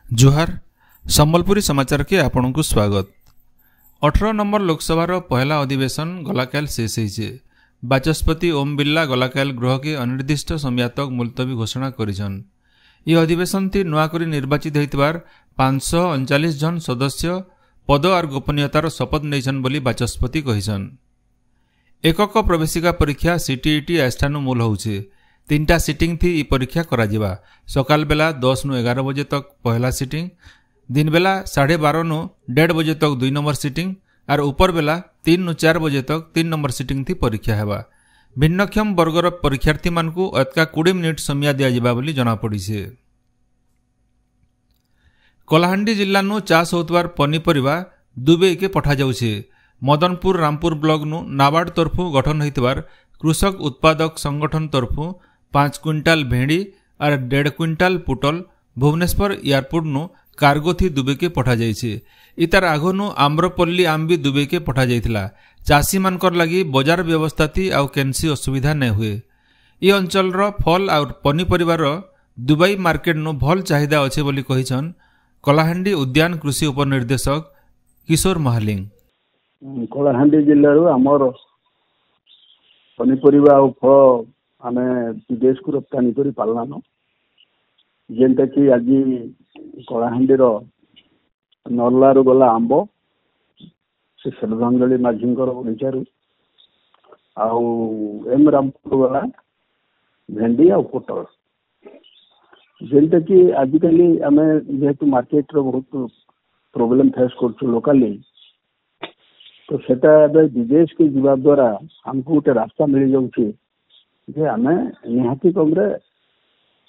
जुहार सम्बलपुरी समाचार के आपण को स्वागत। 18 नंबर लोकसभा पहला अधिवेशन गलाकाल शेष होइछे। बाचस्पति ओम बिरला गलाकाल गृह के अनिर्दिष्ट समय तक मुलतवी घोषणा करिछन। यह अधिवेशन ती नुआकरी निर्वाचित होइतबार 539 जन सदस्य पद और गोपनीयतार शपथ नेछन बोली बाचस्पति कहिछन। एकक प्रवेशिका परीक्षा सीटीईटी आस्थानु मूल होउछे। 3टा सिटिंग थी परीक्षा करा जिबा। सकाल बेला 10 नु 11 बजे तक पहला सिटिंग, दिन बेला 12:30 नु 1:30 बजे तक 2 नंबर सिटिंग और ऊपर बेला 3 नु 4 बजे तक 3 नंबर सिटिंग थी परीक्षा हेबा। भिन्नक्षम वर्गर परीक्षार्थी मानकु अतका 20 मिनिट समय दिया जिबा बोली जना पड़िछे। कलाहांडी जिल्ला नु चाष होतवार पनीपरिबा दुबई के पठा जाउछे। मदनपुर रामपुर ब्लॉक नु नाबार्ड तरफु गठन होइतबार कृषक उत्पादक संगठन तरफु 5 क्विंटाल भेड़ी और 1.5 क्विंटाल पुटल भुवनेश्वर एयरपोर्ट नु कार्गो थी दुबई के पठा जाइछे। इतार आगो नु आम्रपल्ली आम भी दुबई के पठा जाइथिला। चाषी मानकर लगी बाजार व्यवस्था थी आउ केनसी असुविधा न हुए। ये अंचल रो फल और पनीपरिबार दुबई मार्केट नु भल चाहिदा अच्छे बोली कहिछन कलाहांडी उद्यान कृषि उपनिर्देशक किशोर महालिंग। कलाहांडी जिल्ला रो हमर पनीपरिबा और फल आमे विदेश को रप्तानी करी पारलानो। जेनटा कि आज कलाहांडी रो नरलारू गला आंब से श्रद्धांजलि माझींकर बगीचारू आउ एम रामपुर गला भेंडी और पोटल। जेनटा कि आजिकल आम जेहेतु मार्केट रो बहुत प्रोब्लेम फेस कर लोकाली, तो सेटा विदेश के जीवा द्वारा हमको गोटे रास्ता मिल जाऊँगी जे आम निहाती कम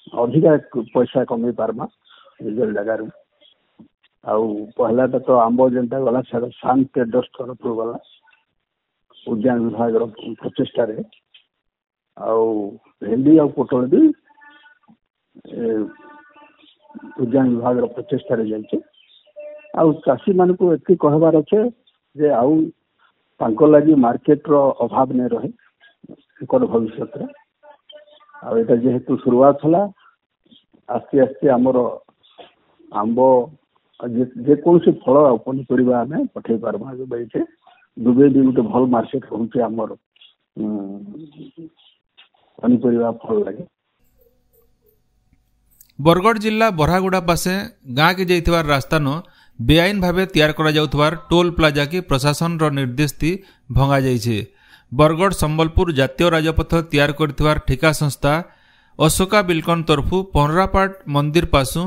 अधिका पैसा कमे पार्मा निज जगार। पहला तो आंब जेनटा गला शांत ट्रेडर्स तरफ गला उद्यान विभाग प्रचेषा भेंडी और पोटल भी उद्यान विभाग प्रचेषा जाइए। चाषी मान को एति कहबार अच्छे जे आउ तांको लगी मार्केट रो अभाव नहीं रहे निकट भविष्य। आटा जेहेतु शुरुआत है आस्ते आस्ते आमर आंब जेको फल पनीपरिया आम पठे पार्मा दुबई के। दुबई भी गोटे भल मार्केट रोचे आमर पनीपरिया फल लगे। बरगढ़ जिला बरहागुड़ा पासे गाँ के जाइथिबार रास्ता नो बेआईन भावे तैयार करा जाउथवार टोल प्लाजा के प्रशासन रो निर्देश थी भंगा जाइछे। बरगढ़ संबलपुर जातीय राजपथ तैयार करथिबार ठेका संस्था अशोका बिलकन तरफु पहरापाट मंदिर पासु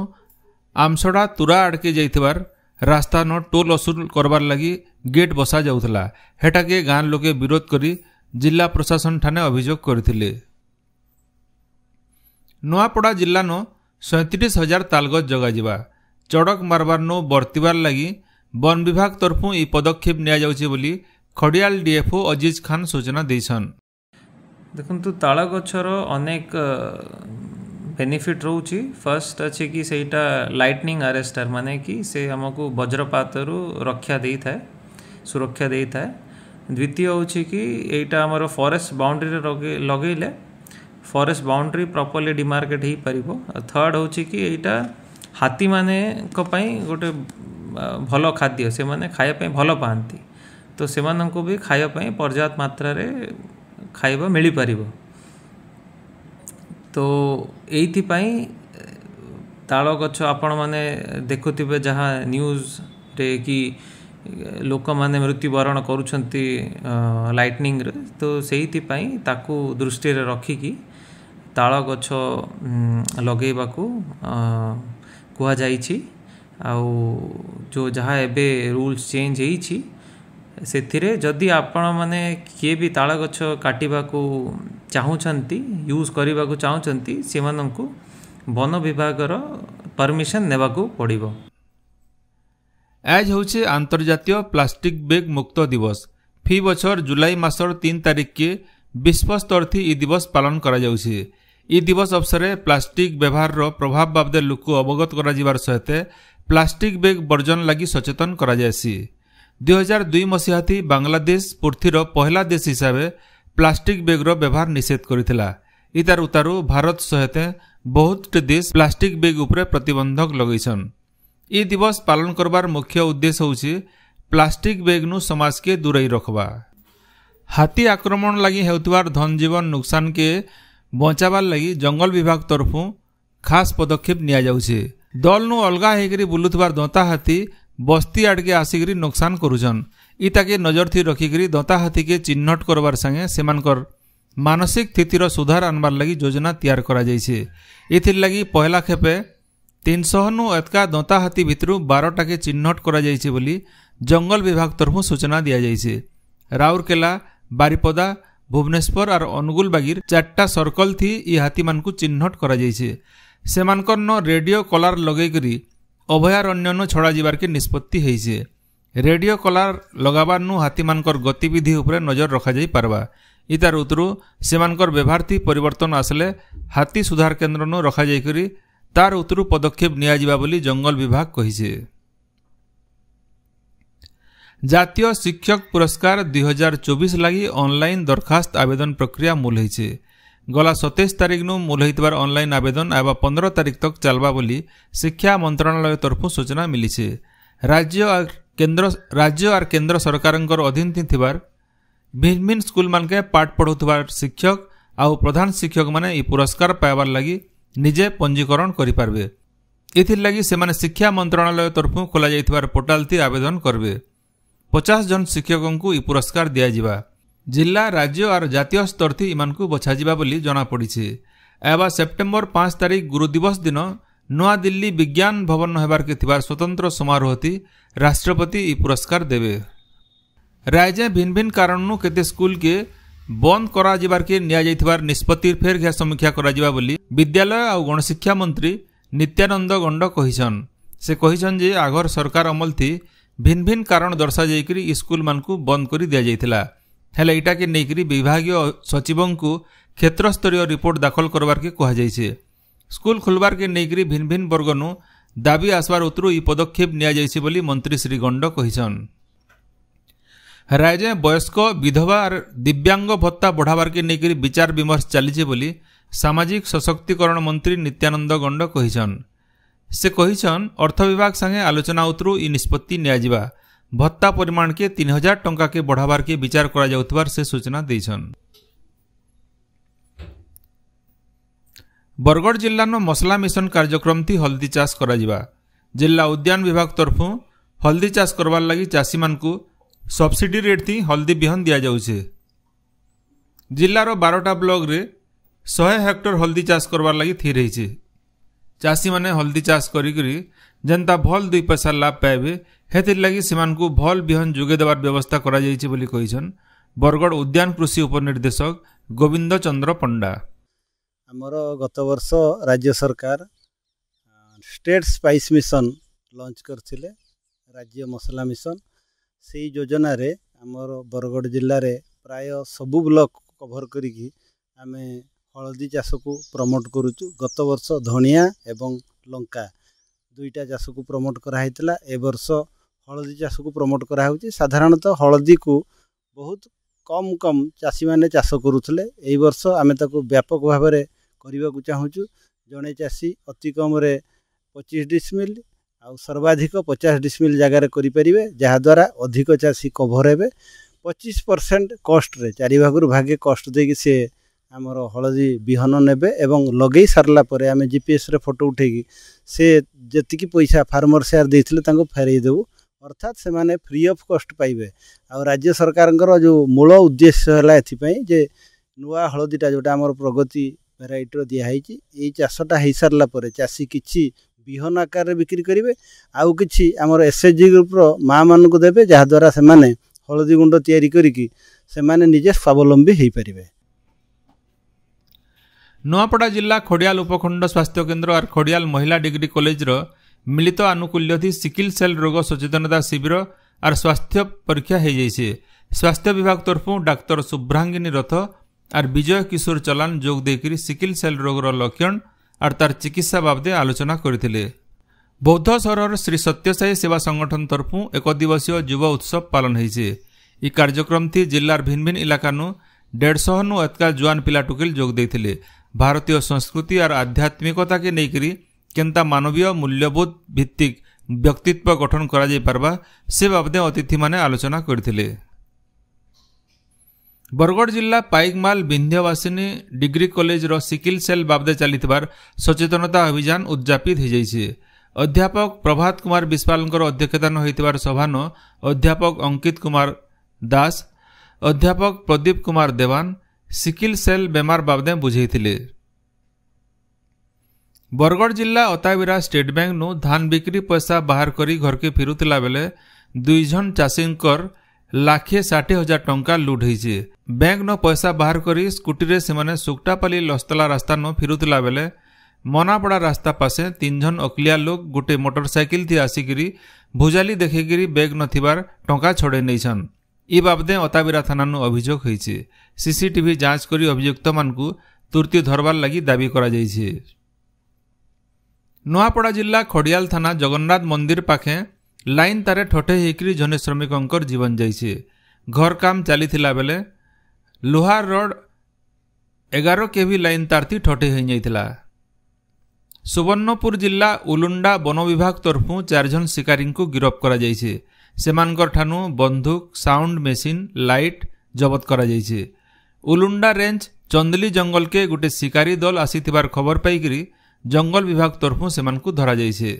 आमसड़ा तुरा आड़के जाइथिबार रास्ता नो टोल वसूल करबार लगी गेट बसा जाउथला। हेटाके गाँ लोके विरोध करी जिला प्रशासन ठाने अभियोग करथिले। नुआपड़ा जिल्ला नो 37,000 तालगज जगा जिबा। चड़क मारबार नो बर्तिबार लगी वन विभाग तरफु ई पदक्षेप निया जाउछे बोली खड़ियाल डीएफओ अजीज खान सूचना देछन। देखंतु ताଳ गछर अनेक बेनिफिट रहउची। फर्स्ट अछि कि सेटा लाइटनिंग अरेस्टर माने कि से हमकु वज्रपातरु रक्षा देई थाए, सुरक्षा देई थाए। द्वितीय होछि कि एटा हमर फॉरेस्ट बाउंड्री रे लगेले फॉरेस्ट बाउंड्री प्रॉपर्ली डिमार्केट ही परिबो। थर्ड होछि कि एटा हाथी माने को पई गोटे भलो खाद्य से माने खाया पई भलो पांती, तो से माननको भी खाया पई पर्याप्त मात्रा रे खाइबा मिली परिबो। तो एइथि पई ताଳ गछ आपण माने देखुथिबे जहाँ न्यूज रे कि लोक माने मृत्युवरण करूछंती लाइटनिंग रे, तो सेइथि पई ताकू दृष्टि रे रखी कि ताଳ गछ लगेबाकू कुहा जाइछि। आउ जो जहाँ एबे रूल्स चेंज होइछि सेथिरे जदि आपण माने किए भी ताଳ गछ काटिबाकू चाहुछंती यूज करिबाकू चाहुछंती सेमानंकू वन विभागर परमिशन नेबाकू पड़िबो। आज होचे अंतर्जातीय प्लास्टिक बैग मुक्त दिवस। फी बछर जुलाई मासर 3 तारिख के विश्व स्तर थी ई दिवस पालन करा जाउछे। ई दिवस अवसर प्लास्टिक व्यवहार रो प्रभाव बाबदे लोक अवगत करा जिबार सहित प्लास्टिक बैग वर्जन लगी सचेतन करा जायसी। 2002 मसीहा थी बांग्लादेश पृथ्वीर पहला देश हिसाब से प्लास्टिक बैग रो व्यवहार निषेध करथिला। इतार उतारू भारत सहित बहुत देश प्लास्टिक बैग उपरे प्रतिबंधक लगैछन। ई दिवस पालन करबार मुख्य उद्देश्य होउछि प्लास्टिक बैग नु समाज के दूरई रखबा। हाथी आक्रमण लगी हेउतबार धन जीवन नुकसान के बचावार लगी जंगल विभाग तरफु खास पदक्षेप निया जाउछे। दल नु अलगा हेकरी बुलुतबार दंता हाथी बस्ती आड़के आसिकरी नुकसान करुछन। इताके नजर थी रखिकरी दंता हाथी के चिन्हट करबार संगे सेमानकर मानसिक स्थितिर सुधार आनबार लगी योजना तैयार करा जाइछे। एथिर लगी पहला खेपे 300 नु एतका दंता हाथी भितरु 12टा के चिन्हट करा जाइछे बोली जंगल विभाग तरफु सूचना दिया जाइछे। राउरकेला, बारिपदा, भुवनेश्वर और अनुगुल बागिर 4टा सर्कल थी ई हाथी मानकु चिन्हट करा जाइछे। सेमानकर न रेडियो कलार लगेकरी अभयारण्य नु छड़ा जिबार के निष्पत्ति हेइछे। रेडियो कलार लगाबार नु हाथी मानकर गतिविधि उपरे नजर रखा जाई पारबा। इतार उतरु सेमानकर व्यवहार थी परिवर्तन आसले हाथी सुधार केन्द्र नु रखा जाइकरी तार उतरु पदक्षेप निया जिबा बोली जंगल विभाग कहिछे। जातीय शिक्षक पुरस्कार 2024 लगी ऑनलाइन दरखास्त आवेदन प्रक्रिया मूल होइछे। गला 27 तारिख नु मूल होइतबार ऑनलाइन आवेदन आबा 15 तारिख तक चलबा बोली शिक्षा मंत्रालय तरफु सूचना मिलिछे। राज्य और केंद्र सरकारंकर अधीन थिबार भिन्न भिन्न स्कूल मानके पाठ पढ़ुतबार शिक्षक आउ प्रधान शिक्षक माने ई पुरस्कार पाइबार लगी निजे पंजीकरण करि पारबे। एथिर लगी सेमाने शिक्षा मंत्रालय तरफु खोला जाइतबार पोर्टाल थी आवेदन करबे। 50 जन शिक्षकों को ई पुरस्कार दिया जिबा। जिला, राज्य और जातीय स्तर थी इमानकु बछा जिबा बोली जना पड़िछे। एबा सेप्टेम्बर 5 तारिख गुरु दिवस दिन नवा दिल्ली विज्ञान भवन हेबार के थिबार स्वतंत्र समारोह थी राष्ट्रपति ई पुरस्कार देवे। राज्य भिन्न भिन्न कारण नु केते स्कूल के बंद करा जिबार के निया जाइतबार निष्पत्ति फेर घे समीक्षा करा जिबा बोली विद्यालय और गणशिक्षा मंत्री नित्यानंद गंड कहिछन। से कहिछन जे आगर सरकार अमल थी भिन्न भिन्न कारण दर्शा जाइकरी स्कूल मानकु बंद करी दिया जाइथिला। हेले इटा के नेकरी विभागीय सचिवंकु क्षेत्र स्तरीय रिपोर्ट दाखल करबार के कहा जाइछे। स्कूल खुलबार के नेकरी भिन्न भिन्न वर्गनु दाबी आसबार उतरु ई पदक्षेप निया जाइछे बोली मंत्री श्री गंड कहिछन। राज्य वयस्क, विधवा और दिव्यांग भत्ता बढ़ाबार के नेकरी विचार विमर्श चलीछे बोली सामाजिक सशक्तिकरण मंत्री नित्यानंद गंड कहिछन। से कहिछन अर्थ विभाग संगे आलोचना उतरु ई निष्पत्ति निया जिबा। भत्ता परिमाण के 3000 टंका के बढ़ाबार के विचार करा जाउतबार से सूचना देछन। बरगढ़ जिल्ला नो मसला मिशन कार्यक्रम थी हल्दी चाष करा जिबा। जिला उद्यान विभाग तरफु हल्दी चाष करबार लगी चासी मानकु सब्सिडी रेट थी हल्दी बिहन दिया जाउछे। जिल्लार 12टा ब्लॉक रे 100 हेक्टर हल्दी चाष करबार लगी थी रहिछे। चासी माने हल्दी चाष करी जनता भल 2 पैसा लाभ पाइबे हेतिर लगी सेमानकु भल बिहन जोगे देवार व्यवस्था करा जाइछे बोली कहिछन बरगढ़ उद्यान कृषि उपनिर्देशक गोविंद चंद्र पंडा। आमर गत वर्ष राज्य सरकार स्टेट स्पाइस मिशन लॉन्च करथिले। राज्य मसला मिशन से योजना रे आमर बरगढ़ जिल्ला रे प्राय सबु ब्लॉक कवर करिकी आमे हलदी चाष को प्रमोट करुचु। गत वर्ष धनिया एवं लंका 2टा चाष को प्रमोट कराइतला। ए वर्ष हलदी चाष को प्रमोट कराउछि। साधारणतः हलदी को बहुत कम चाषी माने चाष करुथले। ए वर्ष आमे ताको व्यापक भाव में करबा को चाहूचु। जने चाषी अति कम रे 25 डिसमिल आ सर्वाधिक 50 डिसमिल जगार करि परिबे जहा द्वारा अधिक चाषी कभर हेबे। 25% कॉस्ट रे 4 भागरु भागे कॉस्ट देकी से आमर हलदी बिहन नेबे एवं लगे सारला परे आमे जीपीएस रे फोटो उठेगी से जतिकी पैसा फार्मर शेयर देथिले तांको फेरई देबु। अर्थात से माने फ्री ऑफ कॉस्ट पाइबे। आ राज्य सरकारंकर जो मूल उद्देश्य हला एथिपई जे नुआ हलदीटा जोटा आमर प्रगति वेराइटी दिया है ये चाषटा हो सारा पर चाषी किसी बिहन आकार बिक्री करेंगे आउ कि आमर एसएचजी ग्रुप्र माँ मान को देवे जहाद्वारा से हलदी गुंड तैयारी करिकी से निजे स्वावलंबी हो पारे। नुआपड़ा जिला खड़ियाल उपखंड स्वास्थ्य केन्द्र और खड़ियाल महिला डिग्री कॉलेज मिलित आनुकूल्य थी सिकिल सेल रोग सचेतनता शिविर और स्वास्थ्य परीक्षा हो जाइए। स्वास्थ्य विभाग तरफु डाक्तर शुभ्रांगिनी रथ और विजय किशोर चलान जोग देकर सिकिल सेल रोगर लक्षण और तार चिकित्सा बाबदे आलोचना करथिले। बौद्ध सहर श्री सत्यसाई सेवा संगठन तरफु 1 दिवसीय युवा उत्सव पालन होइछे। ई कार्यक्रम थी जिल्लार भिन्न भिन्न इलाका 150 नु अतका जुआन पिला टुकिल जोग देथिले। भारतीय संस्कृति और आध्यात्मिकता के नेकरी केंता मानवीय मूल्यबोध भित्तिक व्यक्तित्व गठन करा जाई पारबा से बाबदे अतिथि माने आलोचना करथिले। बरगढ़ जिला पाइकमाल विंध्यवासिनी डिग्री कॉलेज रो सिकिल सेल बाबदे चलितबार सचेतनता अभियान उद्यापित हो जाइछे। अध्यापक प्रभात कुमार विश्वालकर अध्यक्षतान होइतबार सभान अध्यापक अंकित कुमार दास, अध्यापक प्रदीप कुमार देवान सिकिल सेल बेमार बाबदे बुझेइथिले। बरगढ़ जिला अताबिरा स्टेट बैंक नु धान बिक्री पैसा बाहर करी घर के फिरुतिला बेले 2 जन चाषींकर 1,60,000 टंका लुट होइछे। बैंक नो पैसा बाहर करी स्कूटी रे सेमाने सुकटापाली लस्तला रास्ता नो फिरुतिला बेले मनापड़ा रास्ता पासे 3 जन अकलिया लोग गोटे मोटरसाइकिल थी आसिकिरी भुजाली देखिकिरी बैग नथिबार टंका छड़े नैछन। ई बाबदे अताबिरा थाना नु अभियोग होइछे। सीसीटीवी जांच करी अभियुक्त मानकु तुरती धरबार लगी दाबी करा जाइछे। नुआपड़ा जिला खड़ियाल थाना जगन्नाथ मंदिर पाखे लाइन तारे ठटे हेकरी जने श्रमिकंकर जीवन जाइछे। घर काम चलीथिला बेले लोहार रोड 11 केवी लाइन तारती ठटे हो जाइथिला। सुवर्णपुर जिला उलुंडा वन विभाग तरफु 4 जन शिकारी को गिरफ्त करा जाइछे। सेमानकर ठानु बंदूक, साउंड मेसिन, लाइट जबत करा जाइछे। उलुंडा रेंज चंदली जंगल के गोटे शिकारी दल आसीथिबार खबर पाइकरी जंगल विभाग तरफु सेमानकु धरा जाइछे।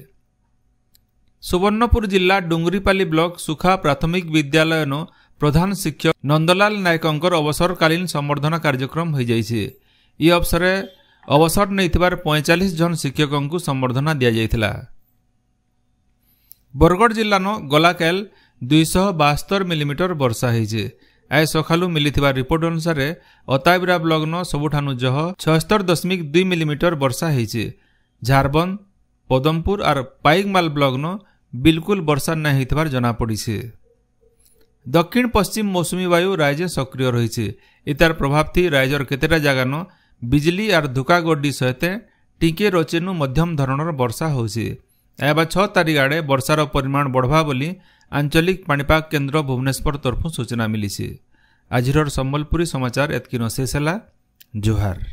सुवर्णपुर जिला डुंगरीपाली ब्लॉक सुखा प्राथमिक विद्यालय नो प्रधान शिक्षक नंदलाल नायकंकर अवसरकालीन संवर्धना कार्यक्रम हो जाइछे। ई अवसरे अवसर नैथिबार 45 जन शिक्षकों को संवर्धना दिया जाइथिला। बरगढ़ जिला नो गलाकेल 272 मिलीमीटर वर्षा होइछे। आय सखालु मिलिथिबा रिपोर्ट अनुसार अताबिरा ब्लॉक नो सबुठानु जह 76.2 मिलीमीटर वर्षा होइछे। झारबंद, पदमपुर और पाइकमाल ब्लॉक नो बिल्कुल वर्षा नहीं होइथिबार जना पड़िछे। दक्षिण पश्चिम मौसुमी वायु राज्य सक्रिय रहिछे। इतार प्रभाव थी राज्यर केतेटा जगह नो बिजली और धुका गड्डी सहित टिके रचेनु मध्यम धरणर वर्षा होइछे। एबा 6 तारिख आड़े वर्षार परिमाण बढ़वा बोली आंचलिक पाणीपाग केन्द्र भुवनेश्वर तरफु सूचना मिली। आजिर संबलपुरी समाचार एतकिन शेष है। जोहार।